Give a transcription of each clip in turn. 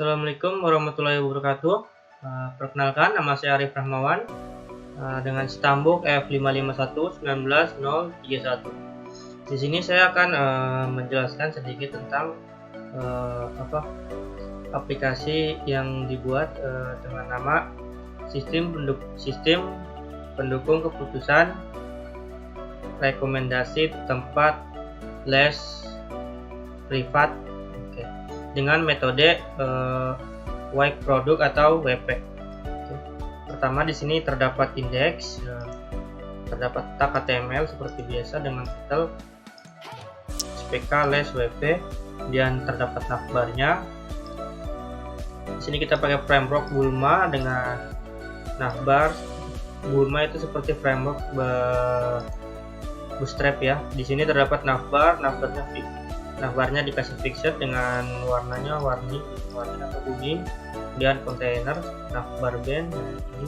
Assalamualaikum warahmatullahi wabarakatuh. Perkenalkan, nama saya Arif Rahmawan dengan stambuk F551190131. Di sini saya akan menjelaskan sedikit tentang aplikasi yang dibuat dengan nama sistem pendukung keputusan rekomendasi tempat les privat dengan metode web product atau WP. Pertama di sini terdapat indeks, terdapat tag HTML seperti biasa dengan titel SPK les WP, dan terdapat navbarnya. Di sini kita pakai framework Bulma dengan navbar. Bulma itu seperti framework Bootstrap ya. Di sini terdapat navbarnya dikasih fixed dengan warnanya warni atau kuning, kemudian kontainer navbar band. Ini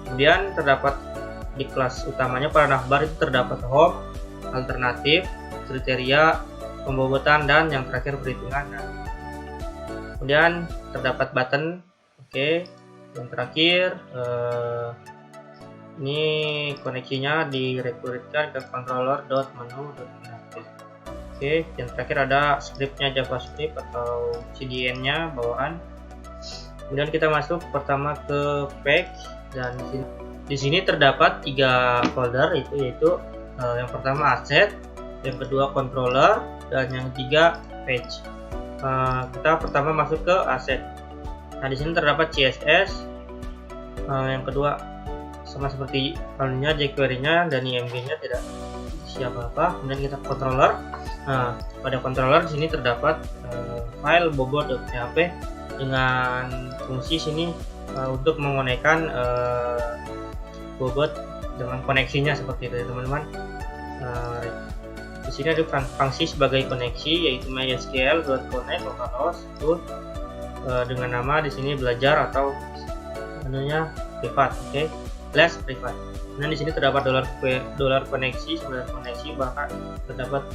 kemudian terdapat di kelas utamanya pada navbar itu terdapat home, alternatif, kriteria, pembobotan, dan yang terakhir perhitungan. Kemudian terdapat button, yang terakhir ini koneksinya direkrutkan ke controller.menu.inactive. Yang terakhir ada scriptnya JavaScript atau CDN-nya bawaan. Kemudian kita masuk pertama ke page, dan di sini terdapat 3 folder, yaitu yang pertama asset, yang kedua controller, dan yang ketiga page. Kita pertama masuk ke asset. Nah, di sini terdapat CSS, yang kedua sama seperti halnya jQuery-nya, dan IMG-nya tidak siapa apa. Kemudian kita controller. Nah, pada controller di sini terdapat file bobot.php dengan fungsi sini untuk mengonekkan bobot dengan koneksinya seperti itu, teman-teman. Di sini ada fungsi sebagai koneksi, yaitu mysql.connect localhost itu dengan nama di sini belajar atau menunya privat, les privat. Nah, di sini terdapat dolar koneksi, sebagai koneksi, bahkan terdapat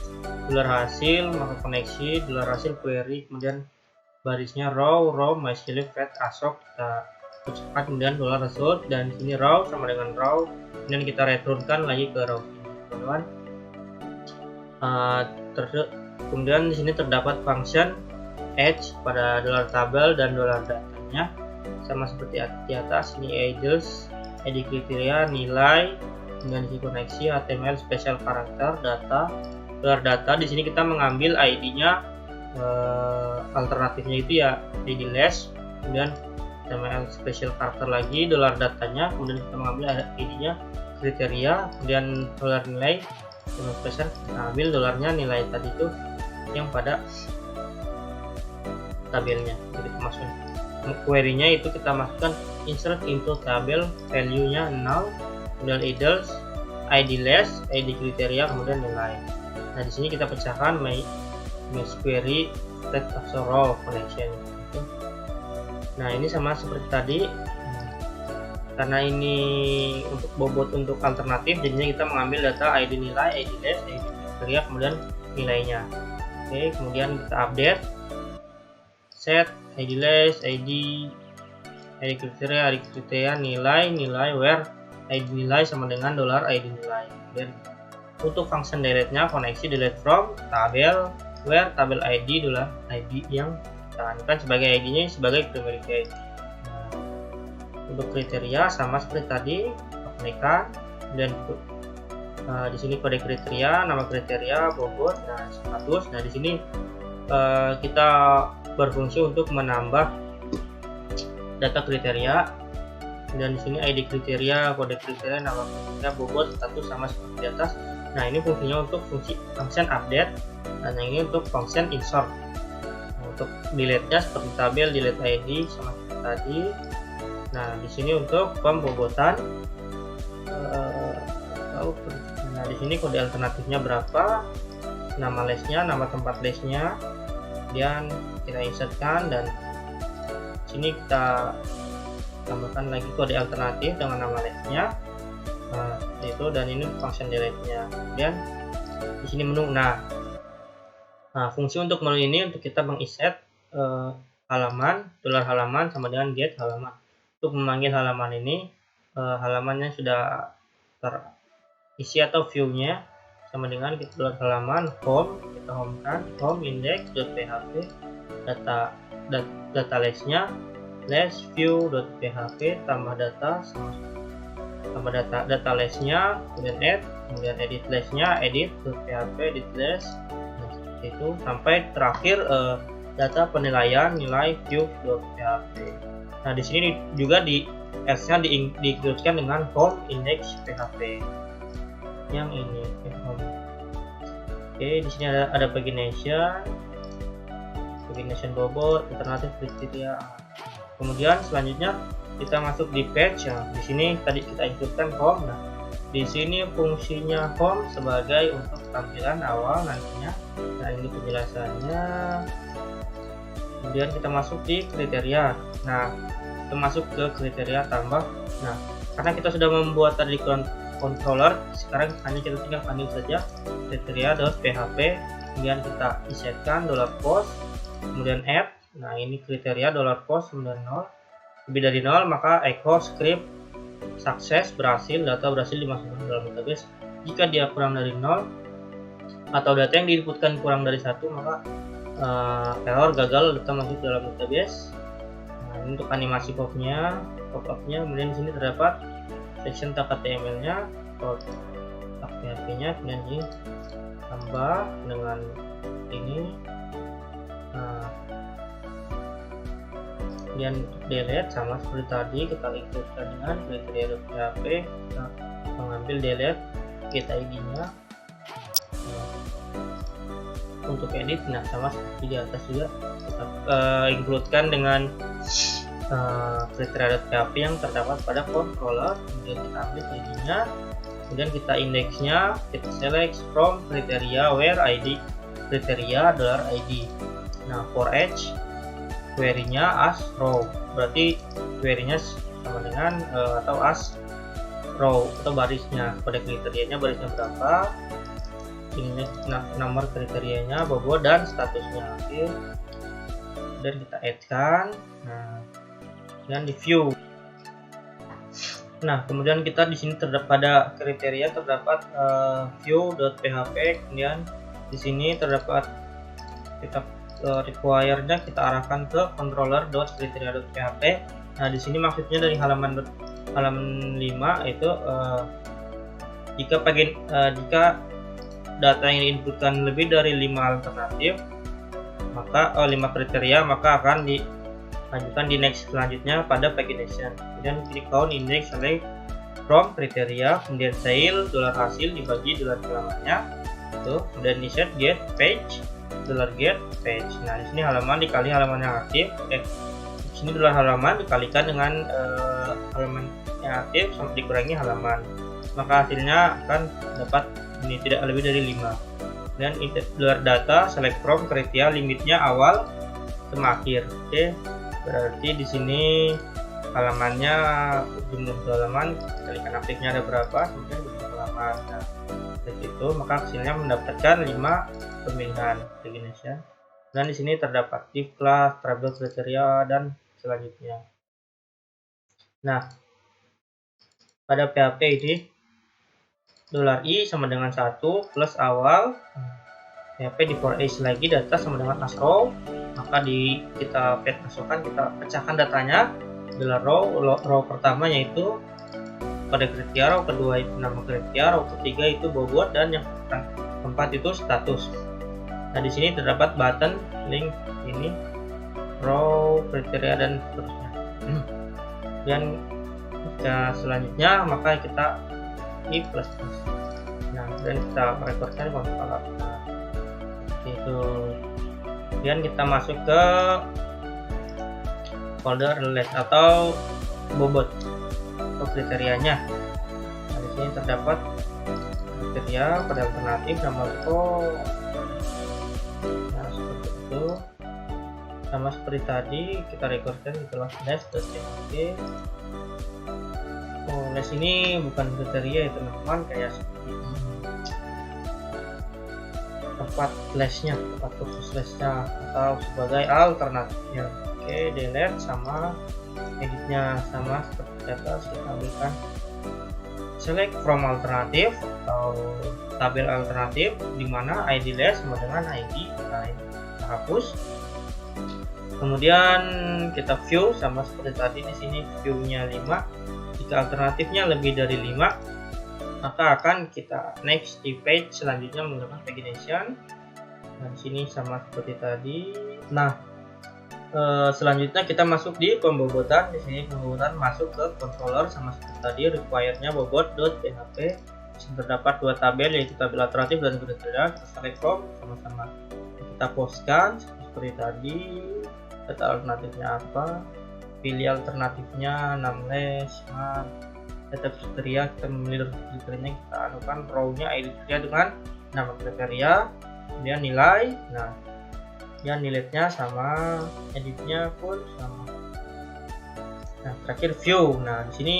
dolar hasil, maka koneksi, dolar hasil query, kemudian barisnya row, mysql fetch asok kita percepat, kemudian dolar result, dan di sini row sama dengan row, kemudian kita returnkan lagi ke row ini, teman-teman. Kemudian di sini terdapat function edge pada dolar tabel dan dolar datanya, sama seperti di atas. Ini address, ID kriteria, nilai, dengan isi koneksi, HTML, special character, data, dolar data. Di sini kita mengambil ID-nya, alternatifnya itu ya ID less, kemudian HTML special character lagi, dolar datanya, kemudian kita mengambil ID-nya kriteria, kemudian dolar nilai, dengan special, kita ambil dolarnya nilai tadi itu yang pada tabelnya. Jadi kita masukkan query-nya itu kita masukkan insert into tabel, value-nya 0, kemudian address, ID less, ID kriteria, kemudian nilai. Nah, di sini kita pecahkan my query state of row connection. Nah, ini sama seperti tadi. Karena ini untuk bobot untuk alternatif, jadinya kita mengambil data ID nilai, ID less, ID kriteria, kemudian nilainya. Kemudian kita update, set ID less, ID kriteria, nilai, where ID nilai sama dengan dolar ID nilai. Dan untuk function delete-nya, koneksi delete from tabel, where tabel ID dolar ID yang kita anukan sebagai ID-nya sebagai primary key. Untuk kriteria sama seperti tadi, konekkan, dan di sini kode kriteria, nama kriteria, bobot, dan status. Nah, di sini kita berfungsi untuk menambah data kriteria, dan di sini ID kriteria, kode kriteria, nama kriteria, bobot, status sama seperti di atas. Nah, ini fungsinya untuk fungsi function update, dan yang ini untuk function insert. Untuk delete-nya seperti tabel delete ID sama seperti tadi. Nah, di sini untuk pembobotan, nah di sini kode alternatifnya berapa, nama lesnya, nama tempat lesnya, kemudian kita insertkan, dan sini kita tambahkan lagi kode alternatif dengan nama lesnya. Nah, itu, dan ini function delete-nya. Kemudian di sini menu. Nah, fungsi untuk menu ini untuk kita menginsert halaman, $halaman sama dengan get halaman. Untuk memanggil halaman ini, halamannya sudah terisi atau view-nya sama dengan kita halaman home, kita home kan, home index.php, data less-nya less view.php tambah data tambah data less-nya, kemudian edit less-nya edit.php edit less, nah, seperti itu sampai terakhir data penilaian nilai view.php. Nah, di sini juga di else-nya diikutkan dengan home index.php yang ini home. Oke, di sini ada pagination bobot, alternatif kriteria. Kemudian selanjutnya kita masuk di page. Nah, di sini tadi kita ikutkan home. Nah, di sini fungsinya home sebagai untuk tampilan awal nantinya. Nah, ini penjelasannya. Kemudian kita masuk di kriteria. Nah, kita masuk ke kriteria tambah. Nah, karena kita sudah membuat tadi controller, sekarang hanya kita tinggal panggil saja kriteria.php, kemudian kita isetkan $post, kemudian add. Nah, ini kriteria $post 0 lebih dari 0, maka echo script sukses, berhasil, data berhasil dimasukkan ke dalam database. Jika dia kurang dari 0 atau data yang diinputkan kurang dari 1, maka error, gagal, data masuk ke dalam database. Nah, ini untuk animasi pop-upnya, kemudian di sini terdapat section tag HTML-nya, tag PHP-nya, kemudian ini tambah dengan ini. Nah, kemudian delete sama seperti tadi, kita ikutkan dengan kriteria.php, kita mengambil delete get ID-nya. Untuk edit, nah sama seperti di atas juga kita includekan dengan kriteria.php yang terdapat pada controller, kemudian kita ambil ID-nya, kemudian kita indeksnya, kita select from kriteria where ID kriteria $id. Nah, for each query-nya as row, berarti query-nya sama dengan atau as row atau barisnya, pada kriterianya barisnya berapa, ini nomor kriterianya, bobot dan statusnya. Oke, dan kita add-kan. Nah, dan di view. Nah, kemudian kita di sini terdapat pada kriteria terdapat view.php, kemudian di sini terdapat kita require-nya kita arahkan ke controller.kriteria.php. Nah, di sini maksudnya dari halaman 5 itu jika data yang diinputkan lebih dari 5 alternatif, maka 5 kriteria, maka akan dilanjutkan di next selanjutnya pada pagination. Kemudian klik on index select from kriteria, kemudian sale $hasil dibagi $halamannya itu, kemudian di set get page $get page. Nah, di sini halaman dikali halaman yang aktif. Di sini $halaman dikalikan dengan halaman yang aktif sampai dikurangi halaman, maka hasilnya akan dapat ini tidak lebih dari 5. Dan $data select from kriteria, limitnya awal sama akhir. Oke, berarti di sini halamannya jumlah halaman kalikan aktifnya ada berapa, kemudian jumlah halaman. Nah, dari itu maka hasilnya mendapatkan 5 pemilihan pagination. Dan di sini terdapat if class, travel kriteria dan selanjutnya. Nah, pada PHP ini $i sama dengan 1 plus awal, PHP di for each lagi data sama dengan as row, maka kita masukkan, kita pecahkan datanya adalah row pertama yaitu pada kriteria, row kedua itu nama kriteria, row ketiga itu bobot, dan yang keempat itu status. Nah, di sini terdapat button link ini row kriteria dan seterusnya. Dan selanjutnya maka kita i plus. Nah, dan kita rekodkan kalau itu. Kemudian kita masuk ke folder list atau bobot atau kriterianya. Nah, di sini terdapat kriteria pada alternatif nama info. Nah, seperti itu. Sama seperti tadi kita rekodkan di kelas list.php. Oh, list ini bukan kriteria ya teman-teman, kayak seperti ini. Tempat listnya, tempat khusus listnya atau sebagai alternatifnya. Oke, delete sama editnya sama seperti atas, kita ambilkan select from alternatif atau tabel alternatif di mana ID less sama dengan ID lain. Kita hapus. Kemudian kita view sama seperti tadi, di sini view-nya 5. Jika alternatifnya lebih dari 5, maka akan kita next di page selanjutnya menggunakan pagination. Dan sini sama seperti tadi. Nah, selanjutnya kita masuk di pembobotan. Di sini pembobotan masuk ke controller sama seperti tadi, requirednya bobot.php. Terdapat dua tabel, yaitu tabel alternatif dan kriteria. Kita select from sama-sama, kita postkan seperti tadi. Data alternatifnya apa, pilih alternatifnya nameless, data kriteria, kita memilih kriterianya, kita anukan row-nya ID kriteria dengan nama kriteria, kemudian nilai. Nah, dan nilainya sama, editnya pun sama. Nah, terakhir view. Nah, di sini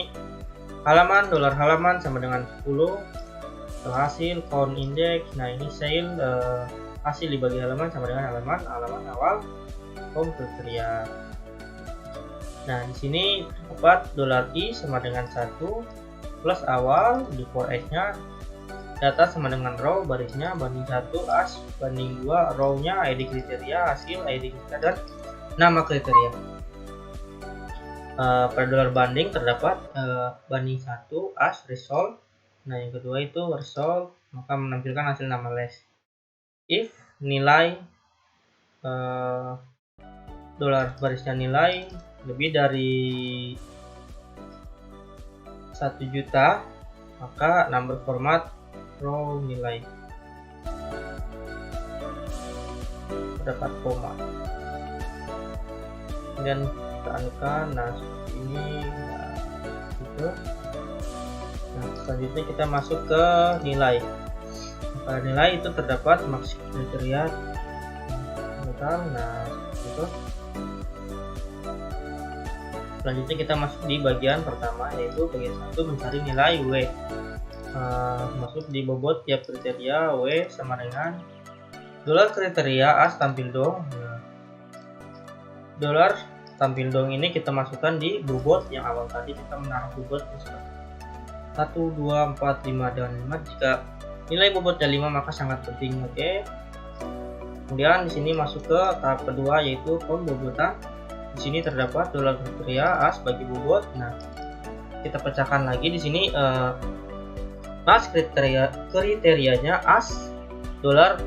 halaman, dolar halaman sama dengan 10. Hasil count index. Nah, ini sale hasil dibagi halaman sama dengan halaman awal home kriteria. Nah, di sini dapat $i sama dengan 1 plus awal di for s-nya. Data sama dengan row, barisnya banding 1 as banding 2 row-nya ID kriteria, hasil ID kriteria dan nama kriteria. Pada dolar banding terdapat banding 1 as result. Nah, yang kedua itu result, maka menampilkan hasil nama less. If nilai dolar barisnya nilai lebih dari 1 juta, maka number format row nilai terdapat koma, kemudian kita anukan. Nah, seperti ini. Nah, gitu. Nah, selanjutnya kita masuk ke nilai. Pada nilai itu terdapat max kriteria total. Nah, itu. Selanjutnya kita masuk di bagian pertama, yaitu bagian 1 mencari nilai W. Masuk di bobot tiap kriteria, W sama dengan dolar kriteria as tampil dong. Nah, dolar tampil dong ini kita masukkan di bobot yang awal tadi, kita menaruh bobot 1, 2, 4, 5 dan 5. Jika nilai bobotnya 5 maka sangat penting. Oke. Kemudian di sini masuk ke tahap kedua, yaitu pembobotan. Di sini terdapat dolar kriteria as bagi bobot. Nah, kita pecahkan lagi di sini. Mas kriterianya as dolar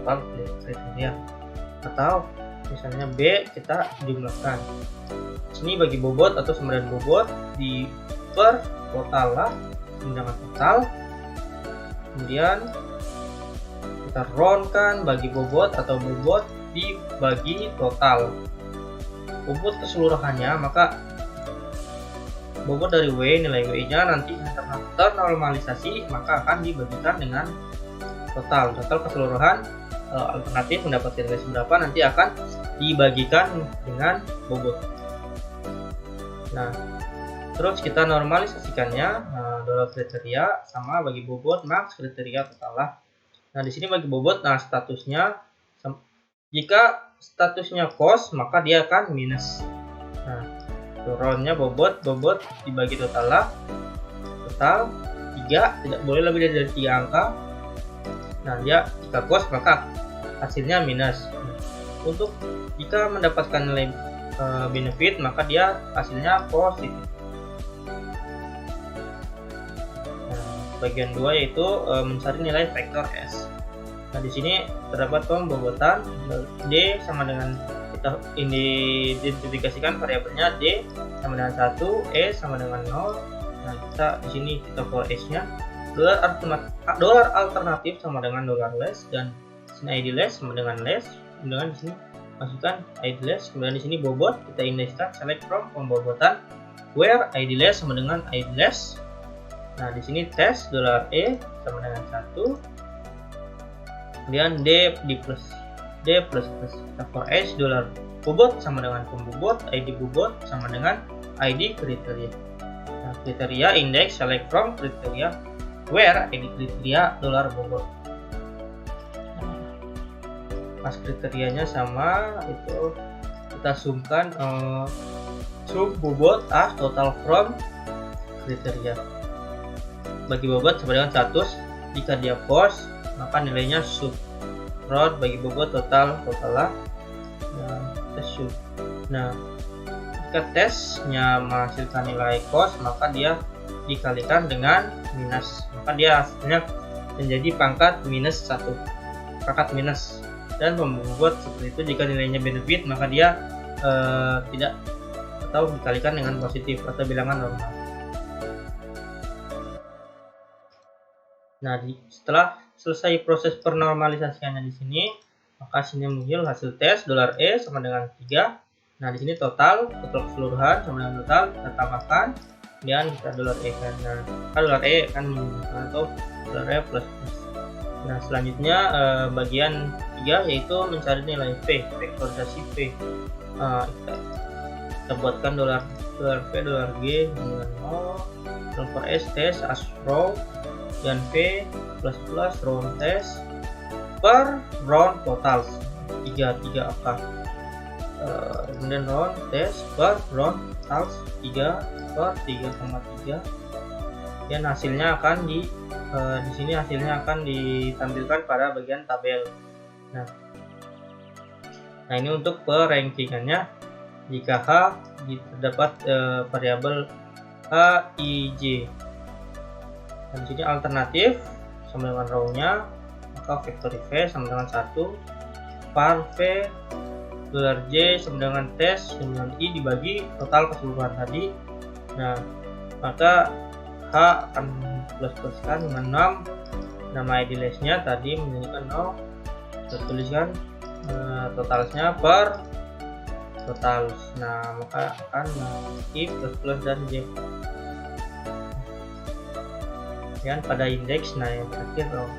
kriteria, atau misalnya B kita jumlahkan. Sini bagi bobot atau sama dengan bobot di per total lah, dengan total. Kemudian kita roundkan bagi bobot atau bobot dibagi total. Bobot keseluruhannya, maka bobot dari W, nilai W-nya nanti ternormalisasi, maka akan dibagikan dengan total keseluruhan. Alternatif mendapatkan nilai berapa nanti akan dibagikan dengan bobot. Nah, terus kita normalisasikannya. Dolar kriteria sama bagi bobot max kriteria total lah. Nah, di sini bagi bobot, nah statusnya jika statusnya cost maka dia akan minus. Nah, roundnya bobot dibagi total lah, total 3, tidak boleh lebih dari 3 angka. Nah, dia jika cost maka hasilnya minus. Untuk jika mendapatkan nilai benefit maka dia hasilnya positif. Nah, bagian 2 yaitu mencari nilai vektor S. Nah, di sini terdapat pembobotan D sama dengan, kita identifikasikan variabelnya D sama dengan 1, E sama dengan 0. Nah, kita di sini kita for S-nya dolar alternatif sama dengan dolar less, dan sini ID less sama dengan less. Kemudian di sini masukkan ID less, kemudian di sini bobot kita indekskan select from pembobotan where ID less sama dengan ID less. Nah, di sini test dolar E sama dengan 1. Kemudian D plus kita for H dolar bobot sama dengan pembobot, ID bobot sama dengan ID kriteria. Nah, kriteria index select from kriteria where ID kriteria dolar bobot. Pas kriterianya sama, itu kita kita sumkan sum bobot as total from kriteria. Bagi bobot sama dengan 100. Jika dia false, maka nilainya sub. Round bagi bobot total lah. Nah, tes sub. Nah, jika tesnya menghasilkan nilai false, maka dia dikalikan dengan minus, maka dia hasilnya menjadi pangkat minus 1, pangkat minus. Dan pembobot seperti itu jika nilainya benefit, maka dia tidak atau dikalikan dengan positif atau bilangan normal. Nah, setelah selesai proses pernormalisasiannya di sini, maka sini muncul hasil tes $E sama dengan 3. Nah, di sini total keseluruhan sama dengan total kita tambahkan dan kita $E kan. Nah, $E kan atau $E plus. Nah, selanjutnya bagian 3 yaitu mencari nilai P, vektorisasi P. Kita buatkan $P, $G dengan 0, for S tes as row dan P plus round test per round total 3 angka. Kemudian round test per round total 3 per 3,3. Dan hasilnya akan di sini hasilnya akan ditampilkan pada bagian tabel. Nah ini untuk per-rankingannya. Jika H terdapat variabel H, I, J. Dan di sini alternatif sama dengan row-nya, maka vektor V sama dengan 1, var V $J sama dengan tes dengan I dibagi total keseluruhan tadi. Nah, maka H akan plus-pluskan dengan 6, nama ID list-nya tadi menjadikan 0, kita tuliskan totalnya per totals. Nah, maka akan I plus dan J. Dan pada indeks, nah yang terakhir row.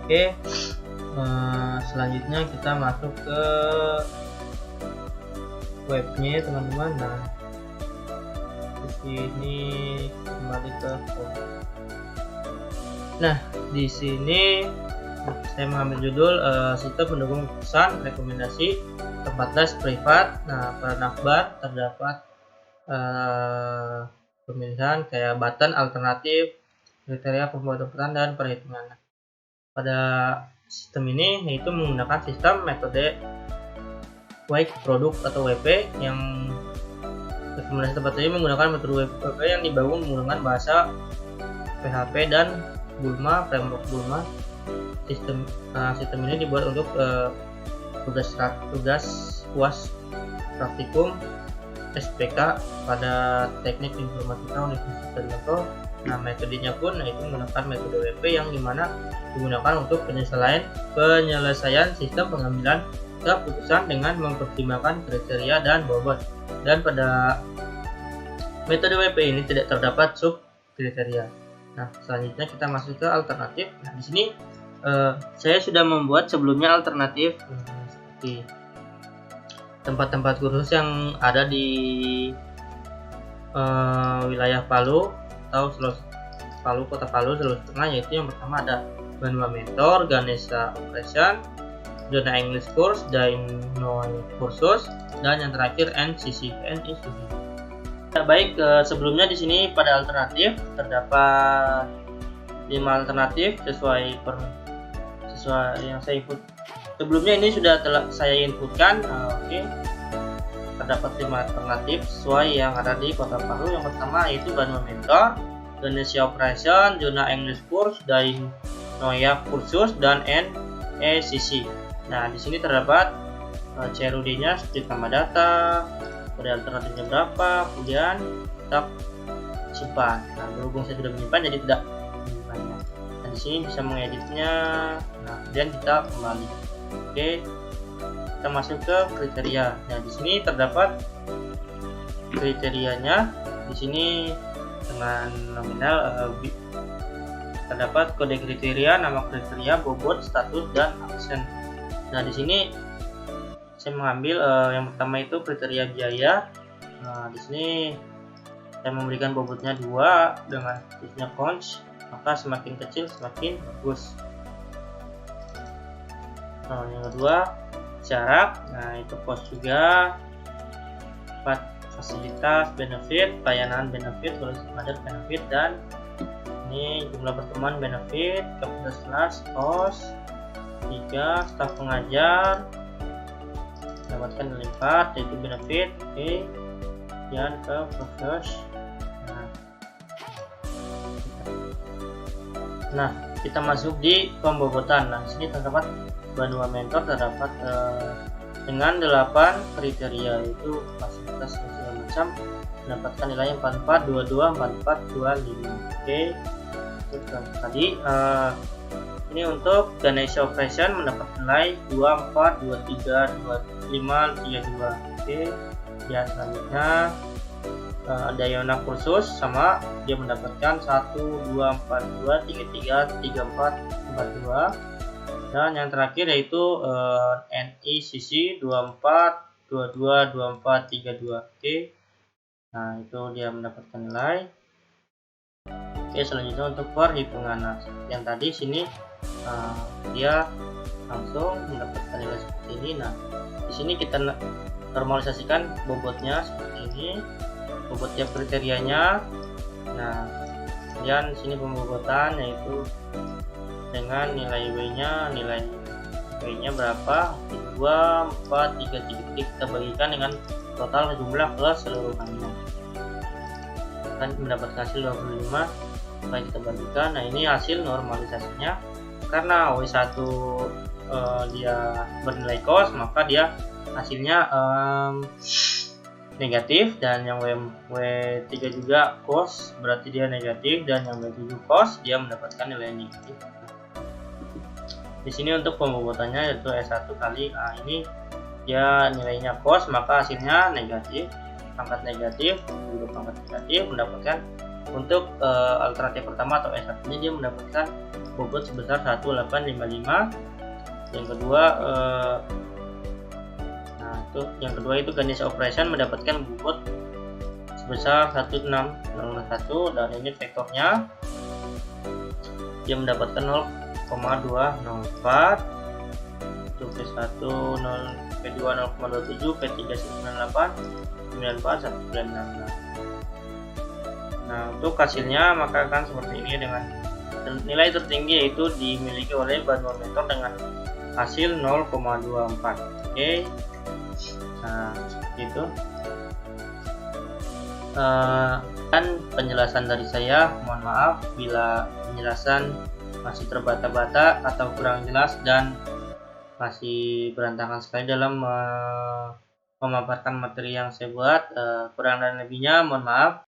Oke, selanjutnya kita masuk ke webnya teman-teman. Nah, di sini kembali ke home. Nah, di sini saya mengambil judul sistem pendukung pesan rekomendasi tempat les privat. Nah, pada navbar terdapat pemilihan kayak button alternatif, kriteria pembuatan pesan dan perhitungan. Pada sistem ini yaitu menggunakan sistem metode wake produk atau WP. Yang rekomendasi tempat ini menggunakan metode WP yang dibangun menggunakan bahasa PHP dan Bulma, framework Bulma. Sistem ini dibuat untuk tugas UAS praktikum SPK pada Teknik Informatika Universitas Trisakti. Nah, metodenya pun yaitu menggunakan metode WP yang dimana digunakan untuk penyelesaian sistem pengambilan keputusan dengan mempertimbangkan kriteria dan bobot. Dan pada metode WP ini tidak terdapat sub kriteria. Nah, selanjutnya kita masuk ke alternatif. Nah, di sini saya sudah membuat sebelumnya alternatif seperti tempat-tempat kursus yang ada di wilayah Palu atau Kota Palu, Sulawesi Tengah, yaitu yang pertama ada Banua Mentor, Ganesha Operation, Zona English Course, Dainoy Kursus, dan yang terakhir NCC. Baik, sebelumnya di sini pada alternatif terdapat 5 alternatif sesuai yang saya input. Sebelumnya ini sudah saya inputkan. Oke. Terdapat 5 alternatif sesuai yang ada di Kota Palu. Yang pertama yaitu Banua Mentor, Ganesha Operation, Zona English Course, Dainoy Kursus, dan NCC. Nah, di sini terdapat CRUD-nya seperti nama data, kode alternatifnya berapa, kemudian kita simpan. Nah, berhubung saya sudah menyimpan jadi tidak menyimpannya. Nah, di sini bisa mengeditnya. Nah, kemudian kita kembali. Oke, kita masuk ke kriteria. Nah, di sini terdapat kriterianya. Di sini dengan nominal terdapat kode kriteria, nama kriteria, bobot, status, dan aksen. Nah, di sini saya mengambil yang pertama itu kriteria biaya. Nah, di sini saya memberikan bobotnya 2 dengan statusnya cons, maka semakin kecil semakin bagus. Yang kedua jarak, nah itu cost juga. Fasilitas, benefit, layanan benefit, solusi standar benefit, dan ini jumlah pertemuan benefit, kapasitas cost. 3 staf pengajar mendapatkan nilai 4 yaitu benefit. Oke, dan ke proses. Nah, kita masuk di pembobotan. Nah, sini terdapat Banua Mentor terdapat dengan 8 kriteria, yaitu fasilitas segala macam mendapatkan nilai 44, 22, 44, 25. Oke, itu tadi. Ini untuk Ganesha Operation mendapat nilai 24, 23, 25, 32. Oke, ya selanjutnya ada Yona kursus sama, dia mendapatkan 1, 2, 4, 2, 3, 3, 3, 4, 4, 2. Dan yang terakhir yaitu NICC 24, 22, 24, 32. Oke, nah itu dia mendapatkan nilai. Oke, selanjutnya untuk perhitungan. Nah, yang tadi sini dia langsung mendapatkan nilai seperti ini. Nah, di sini kita normalisasikan bobotnya seperti ini, bobot tiap kriterianya. Nah, kemudian sini pembobotan yaitu dengan nilai W-nya berapa, 2, 4, 3, 3, kita bagikan dengan total jumlah keseluruhannya, akan mendapatkan hasil 25. Setelah kita bagikan, nah ini hasil normalisasinya. Karena W1 dia bernilai cost, maka dia hasilnya negatif, dan yang W3 juga cost, berarti dia negatif, dan yang W7 cost, dia mendapatkan nilai negatif. Di sini untuk pembobotannya yaitu S1 kali ini dia nilainya cost, maka hasilnya negatif, pangkat negatif, untuk pangkat negatif mendapatkan untuk alternatif pertama atau S1 nya dia mendapatkan bobot sebesar 1855. Yang kedua yang kedua itu Ganesha Operation mendapatkan bobot sebesar 1601, dan ini vektornya dia mendapatkan 0,204, itu P1 0, P2 0,27, P3 98, 94, 196. Nah, untuk hasilnya maka akan seperti ini dengan nilai tertinggi yaitu dimiliki oleh Banua Mentor dengan hasil 0,24. Oke. Nah, seperti itu. Dan penjelasan dari saya, mohon maaf bila penjelasan masih terbata-bata atau kurang jelas dan masih berantakan sekali dalam memaparkan materi yang saya buat. Kurang dan lebihnya mohon maaf.